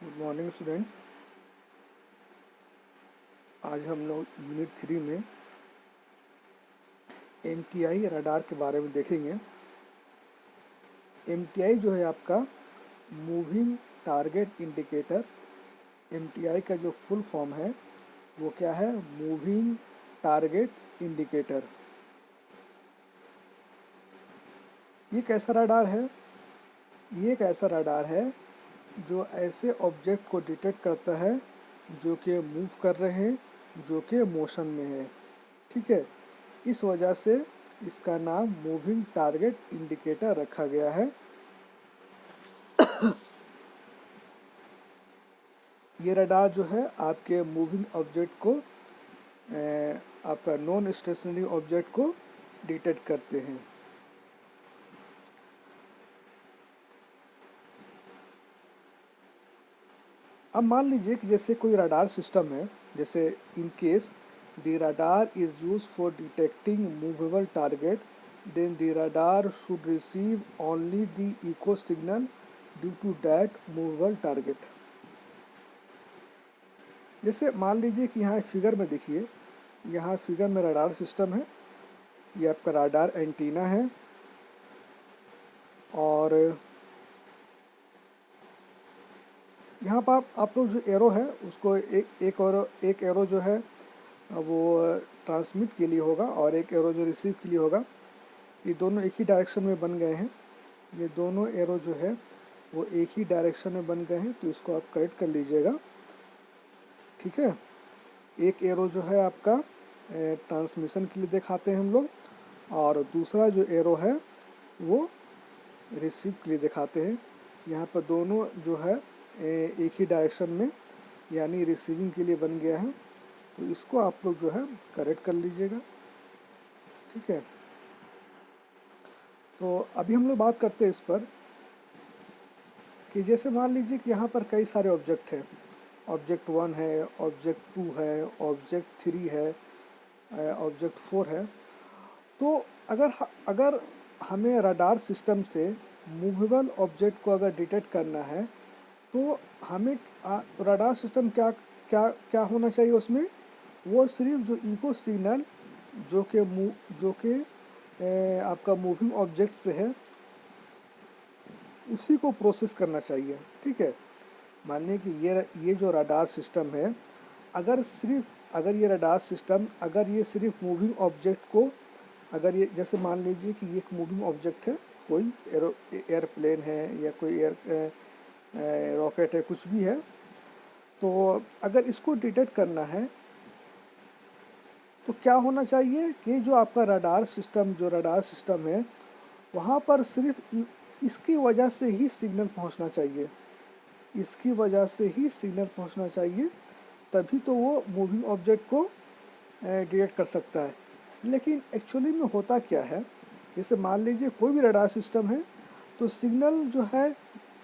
Good morning students. आज हम लोग यूनिट 3 में एमटीआई रडार के बारे में देखेंगे। एमटीआई जो है आपका मूविंग टारगेट इंडिकेटर। एमटीआई का जो फुल फॉर्म है वो क्या है? Moving target indicator. ये कैसा रडार है? ये एक ऐसा रडार है जो ऐसे ऑब्जेक्ट को डिटेक्ट करता है जो कि मूव कर रहे हैं, जो कि मोशन में है। ठीक है, इस वजह से इसका नाम मूविंग टारगेट इंडिकेटर रखा गया है। ये रडार जो है आपके मूविंग ऑब्जेक्ट को आपका नॉन स्टेशनरी ऑब्जेक्ट को डिटेक्ट करते हैं। अब मान लीजिए कि जैसे कोई रडार सिस्टम है, जैसे in case the radar is use for detecting movable target, then the radar should receive only the echo signal due to that movable target. जैसे मान लीजिए कि यहाँ फिगर में देखिए, यहाँ फिगर में रडार सिस्टम है। ये आपका रडार एंटीना है और यहाँ पर आप लोग जो एरो है उसको एक एरो जो है वो ट्रांसमिट के लिए होगा और एक एरो जो रिसीव के लिए होगा। ये दोनों एक ही डायरेक्शन में बन गए हैं। ये दोनों एरो जो है वो एक ही डायरेक्शन में बन गए हैं, तो इसको आप करेक्ट कर लीजिएगा। ठीक है, एक एरो जो है आपका ट्रांसमिशन के लिए दिखाते हैं हम लोग, और दूसरा जो एरो है वो रिसीव के लिए दिखाते हैं। यहाँ पर दोनों जो है एक ही डायरेक्शन में यानी रिसीविंग के लिए बन गया है, तो इसको आप लोग जो है करेक्ट कर लीजिएगा। ठीक है, तो अभी हम लोग बात करते हैं इस पर कि जैसे मान लीजिए कि यहाँ पर कई सारे ऑब्जेक्ट हैं। ऑब्जेक्ट 1 है, ऑब्जेक्ट 2 है, ऑब्जेक्ट 3 है, ऑब्जेक्ट 4 है। तो अगर हमें रडार सिस्टम से मूवेबल ऑब्जेक्ट को अगर डिटेक्ट करना है, तो हमें रडार सिस्टम क्या क्या क्या होना चाहिए उसमें? वो सिर्फ जो इको सिग्नल जो कि आपका मूविंग ऑब्जेक्ट से है उसी को प्रोसेस करना चाहिए। ठीक है, मानिए कि ये जो रडार सिस्टम है, अगर ये रडार सिस्टम अगर ये सिर्फ मूविंग ऑब्जेक्ट को, अगर ये जैसे मान लीजिए कि ये एक मूविंग ऑब्जेक्ट है, कोई एयरप्लेन है या कोई रॉकेट है, कुछ भी है, तो अगर इसको डिटेक्ट करना है तो क्या होना चाहिए कि जो आपका रडार सिस्टम है वहाँ पर सिर्फ इसकी वजह से ही सिग्नल पहुँचना चाहिए। इसकी वजह से ही सिग्नल पहुँचना चाहिए, तभी तो वो मूविंग ऑब्जेक्ट को डिटेक्ट कर सकता है। लेकिन एक्चुअली में होता क्या है, जैसे मान लीजिए कोई भी रडार सिस्टम है, तो सिग्नल जो है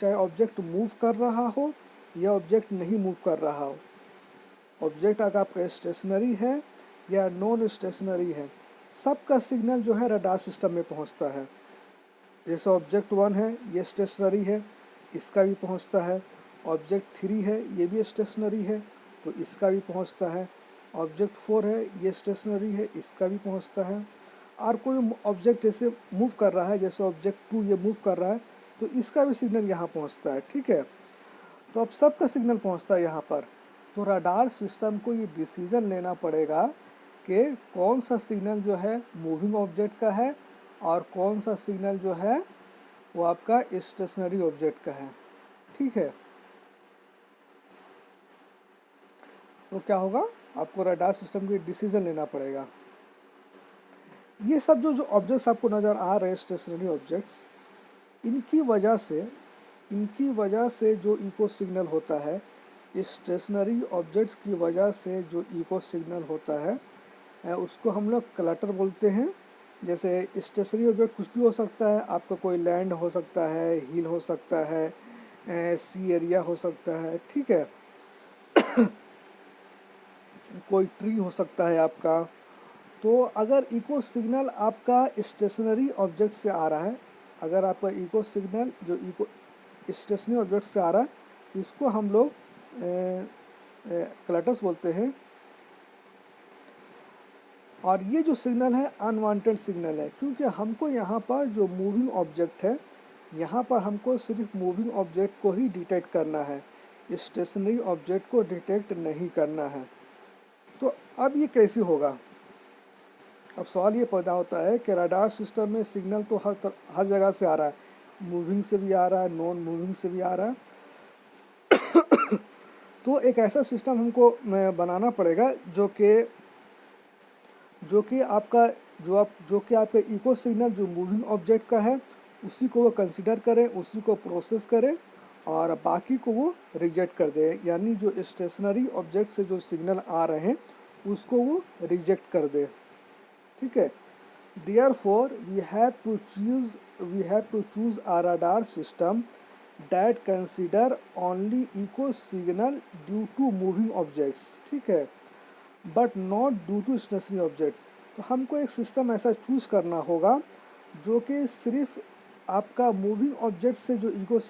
चाहे ऑब्जेक्ट मूव कर रहा हो या ऑब्जेक्ट नहीं मूव कर रहा हो, ऑब्जेक्ट अगर आपका स्टेशनरी है या नॉन स्टेशनरी है, सबका सिग्नल जो है रडार सिस्टम में पहुंचता है। जैसे ऑब्जेक्ट 1 है, ये स्टेशनरी है, इसका भी पहुंचता है। ऑब्जेक्ट 3 है, ये भी स्टेशनरी है, तो इसका भी पहुंचता है। ऑब्जेक्ट 4 है, ये स्टेशनरी है, इसका भी पहुंचता है। और कोई ऑब्जेक्ट जैसे मूव कर रहा है, जैसे ऑब्जेक्ट 2 ये मूव कर रहा है, तो इसका भी सिग्नल यहाँ पहुँचता है। ठीक है, तो अब सबका सिग्नल पहुँचता है यहाँ पर। तो रडार सिस्टम को ये डिसीजन लेना पड़ेगा कि कौन सा सिग्नल जो है मूविंग ऑब्जेक्ट का है और कौन सा सिग्नल जो है वो आपका स्टेशनरी ऑब्जेक्ट का है। ठीक है, तो क्या होगा, आपको रडार सिस्टम को डिसीजन लेना पड़ेगा। ये सब जो ऑब्जेक्ट्स आपको नज़र आ रहे हैं, स्टेशनरी ऑब्जेक्ट्स, इनकी वजह से जो इको सिग्नल होता है, स्टेशनरी ऑब्जेक्ट्स की वजह से जो इको सिग्नल होता है उसको हम लोग क्लटर बोलते हैं। जैसे स्टेशनरी ऑब्जेक्ट कुछ भी हो सकता है, आपका कोई लैंड हो सकता है, हिल हो सकता है, सी एरिया हो सकता है। ठीक है, कोई ट्री हो सकता है आपका। तो अगर इको सिग्नल आपका स्टेशनरी ऑब्जेक्ट से आ रहा है, अगर आपका इको सिग्नल जो इको स्टेशनरी ऑब्जेक्ट से आ रहा है, इसको हम लोग क्लटर्स बोलते हैं। और ये जो सिग्नल है अनवांटेड सिग्नल है, क्योंकि हमको यहाँ पर जो मूविंग ऑब्जेक्ट है, यहाँ पर हमको सिर्फ मूविंग ऑब्जेक्ट को ही डिटेक्ट करना है, स्टेशनरी ऑब्जेक्ट को डिटेक्ट नहीं करना है। तो अब ये कैसे होगा? अब सवाल ये पैदा होता है कि रडार सिस्टम में सिग्नल तो हर जगह से आ रहा है, मूविंग से भी आ रहा है, नॉन मूविंग से भी आ रहा है। तो एक ऐसा सिस्टम हमको बनाना पड़ेगा जो कि आपका इको सिग्नल जो मूविंग ऑब्जेक्ट का है उसी को वो कंसिडर करे, उसी को प्रोसेस करे और बाकी को वो रिजेक्ट कर दे, यानी जो स्टेशनरी ऑब्जेक्ट से जो सिग्नल आ रहे हैं उसको वो रिजेक्ट कर दे। ठीक है। Therefore, we have to choose a radar system that consider only echo signal due to moving objects, ठीक है, but not due to stationary objects। तो हमको एक सिस्टम ऐसा चूज करना होगा जो कि सिर्फ आपका मूविंग ऑब्जेक्ट से जो इको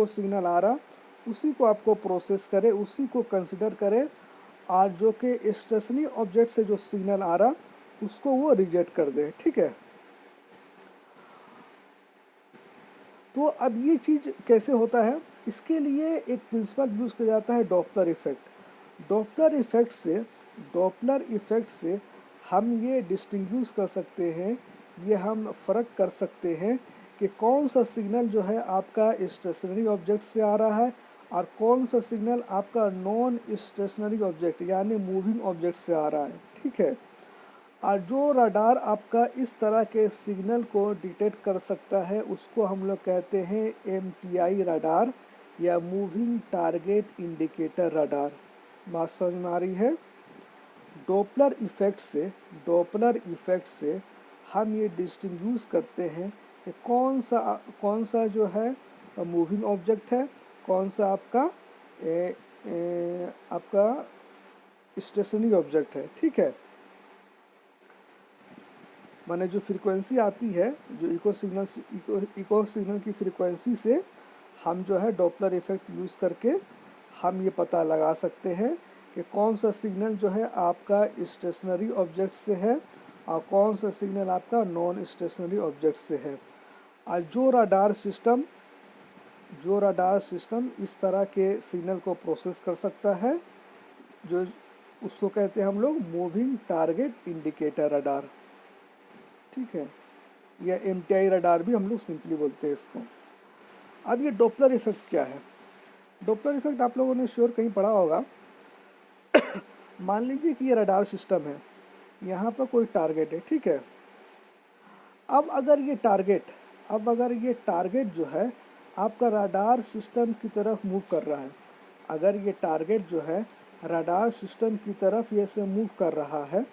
सिग्नल आ रहा उसी को आपको प्रोसेस करे, उसी को कंसिडर करे, और जो कि स्टेशनरी ऑब्जेक्ट से जो सिग्नल आ रहा उसको वो रिजेक्ट कर दे। ठीक है। तो अब ये चीज़ कैसे होता है, इसके लिए एक प्रिंसिपल यूज़ किया जाता है, डॉपलर इफेक्ट। डॉपलर इफेक्ट से हम ये डिस्टिंग्विश कर सकते हैं, ये हम फ़र्क कर सकते हैं कि कौन सा सिग्नल जो है आपका स्टेशनरी ऑब्जेक्ट से आ रहा है और कौन सा सिग्नल आपका नॉन स्टेशनरी ऑब्जेक्ट यानी मूविंग ऑब्जेक्ट से आ रहा है। ठीक है। और जो रडार आपका इस तरह के सिग्नल को डिटेक्ट कर सकता है उसको हम लोग कहते हैं MTI रडार या मूविंग टारगेट इंडिकेटर रडार। बात समझ में आ रही है? डॉपलर इफेक्ट से हम ये डिस्टिंग्विश करते हैं कि कौन सा जो है मूविंग ऑब्जेक्ट है, कौन सा आपका स्टेशनरी ऑब्जेक्ट है। ठीक है। माने जो फ्रीक्वेंसी आती है, जो इको सिग्नल की फ्रीक्वेंसी से हम जो है डॉपलर इफेक्ट यूज़ करके हम ये पता लगा सकते हैं कि कौन सा सिग्नल जो है आपका स्टेशनरी ऑब्जेक्ट से है और कौन सा सिग्नल आपका नॉन स्टेशनरी ऑब्जेक्ट से है। और जो रडार सिस्टम इस तरह के सिग्नल को प्रोसेस कर सकता है, जो उसको कहते हैं हम लोग मूविंग टारगेट इंडिकेटर रडार। ठीक है। या MTI रडार भी हम लोग सिंपली बोलते हैं इसको। अब ये डॉपलर इफेक्ट क्या है? डॉपलर इफेक्ट आप लोगों ने श्योर कहीं पढ़ा होगा। मान लीजिए कि ये रडार सिस्टम है, यहाँ पर कोई टारगेट है। ठीक है। अब अगर ये टारगेट जो है आपका रडार सिस्टम की तरफ मूव कर रहा है, अगर ये टारगेट जो है रडार सिस्टम की तरफ ये से मूव कर रहा है,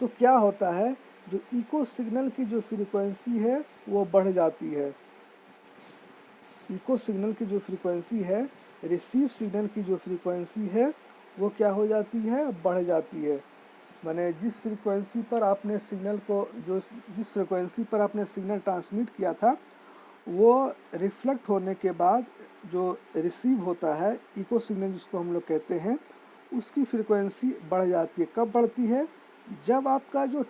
तो क्या होता है, जो इको सिग्नल की जो फ्रीक्वेंसी है वो बढ़ जाती है। इको सिग्नल की जो फ्रीक्वेंसी है, रिसीव सिग्नल की जो फ्रीक्वेंसी है वो क्या हो जाती है, बढ़ जाती है। माने जिस फ्रीक्वेंसी पर आपने सिग्नल ट्रांसमिट किया था वो रिफ्लेक्ट होने के बाद जो रिसीव होता है इको सिग्नल जिसको हम लोग कहते हैं, उसकी फ्रीक्वेंसी बढ़ जाती है। कब बढ़ती है? जब आपका जो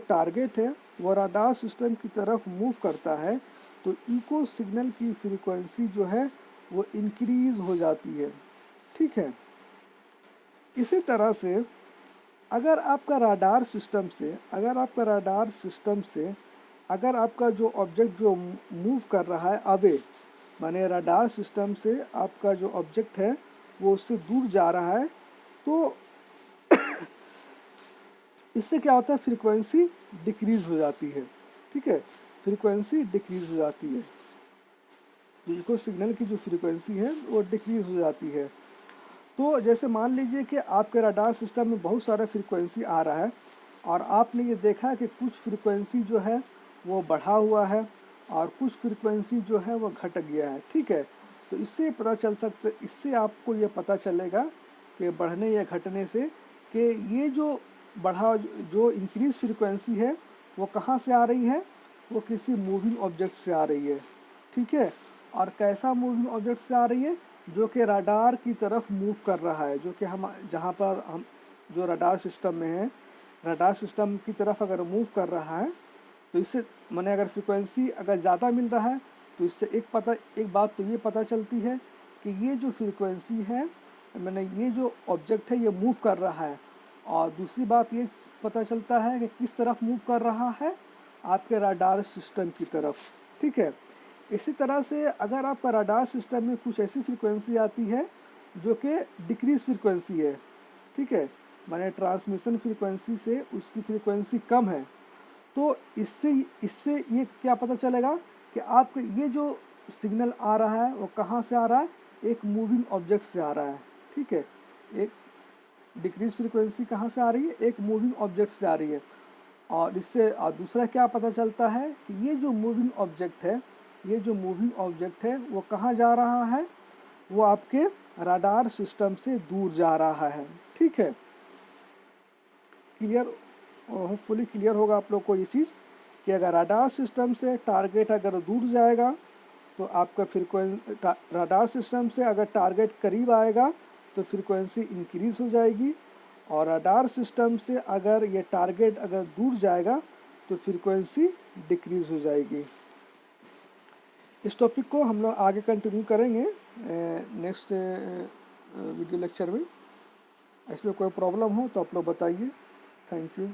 टारगेट है वो रडार सिस्टम की तरफ मूव करता है तो इको सिग्नल की फ्रीक्वेंसी जो है वो इंक्रीज हो जाती है। ठीक है। इसी तरह से अगर आपका रडार सिस्टम से अगर आपका जो ऑब्जेक्ट जो मूव कर रहा है अवे, माने रडार सिस्टम से आपका जो ऑब्जेक्ट है वो उससे दूर जा रहा है, तो इससे क्या होता है, फ्रीक्वेंसी डिक्रीज हो जाती है। ठीक है। फ्रीक्वेंसी डिक्रीज हो जाती है, जो इको सिग्नल की जो फ्रीक्वेंसी है वो डिक्रीज हो जाती है। तो जैसे मान लीजिए कि आपके रडार सिस्टम में बहुत सारा फ्रीक्वेंसी आ रहा है और आपने ये देखा कि कुछ फ्रीक्वेंसी जो है वो बढ़ा हुआ है और कुछ फ्रीक्वेंसी जो है वो घट गया है। ठीक है। तो इससे आपको ये पता चलेगा कि बढ़ने या घटने से कि ये जो इंक्रीज फ्रीक्वेंसी है वो कहाँ से आ रही है, वो किसी मूविंग ऑब्जेक्ट से आ रही है। ठीक है। और कैसा मूविंग ऑब्जेक्ट से आ रही है, जो कि रडार की तरफ मूव कर रहा है, जो कि हम जहाँ पर हम जो रडार सिस्टम में है, रडार सिस्टम की तरफ अगर मूव कर रहा है तो इससे मैंने अगर फ्रीक्वेंसी अगर ज़्यादा मिल रहा है तो इससे एक बात तो ये पता चलती है कि ये जो फ्रीक्वेंसी है, मैंने ये जो ऑब्जेक्ट है ये मूव कर रहा है। और दूसरी बात ये पता चलता है कि किस तरफ मूव कर रहा है, आपके रडार सिस्टम की तरफ। ठीक है, इसी तरह से अगर आपका रडार सिस्टम में कुछ ऐसी फ्रीक्वेंसी आती है जो कि डिक्रीज फ्रीक्वेंसी है, ठीक है, माने ट्रांसमिशन फ्रीक्वेंसी से उसकी फ्रीक्वेंसी कम है, तो इससे इससे ये क्या पता चलेगा कि आपके ये जो सिग्नल आ रहा है वो कहाँ से आ रहा है, एक मूविंग ऑब्जेक्ट से आ रहा है। ठीक है, एक डिक्रीज फ्रीक्वेंसी कहाँ से आ रही है, एक मूविंग ऑब्जेक्ट से आ रही है। और इससे दूसरा क्या पता चलता है कि ये जो मूविंग ऑब्जेक्ट है, ये जो मूविंग ऑब्जेक्ट है वो कहाँ जा रहा है, वो आपके रडार सिस्टम से दूर जा रहा है। ठीक है, क्लियर, होपफुली क्लियर होगा आप लोग को ये चीज़ कि अगर रडार सिस्टम से टारगेट अगर दूर जाएगा तो आपका फ्रीक्वेंसी, रडार सिस्टम से अगर टारगेट करीब आएगा तो फ्रीक्वेंसी इंक्रीज हो जाएगी, और रडार सिस्टम से अगर ये टारगेट अगर दूर जाएगा तो फ्रीक्वेंसी डिक्रीज हो जाएगी। इस टॉपिक को हम लोग आगे कंटिन्यू करेंगे नेक्स्ट वीडियो लेक्चर में। इसमें कोई प्रॉब्लम हो तो आप लोग बताइए। Thank you.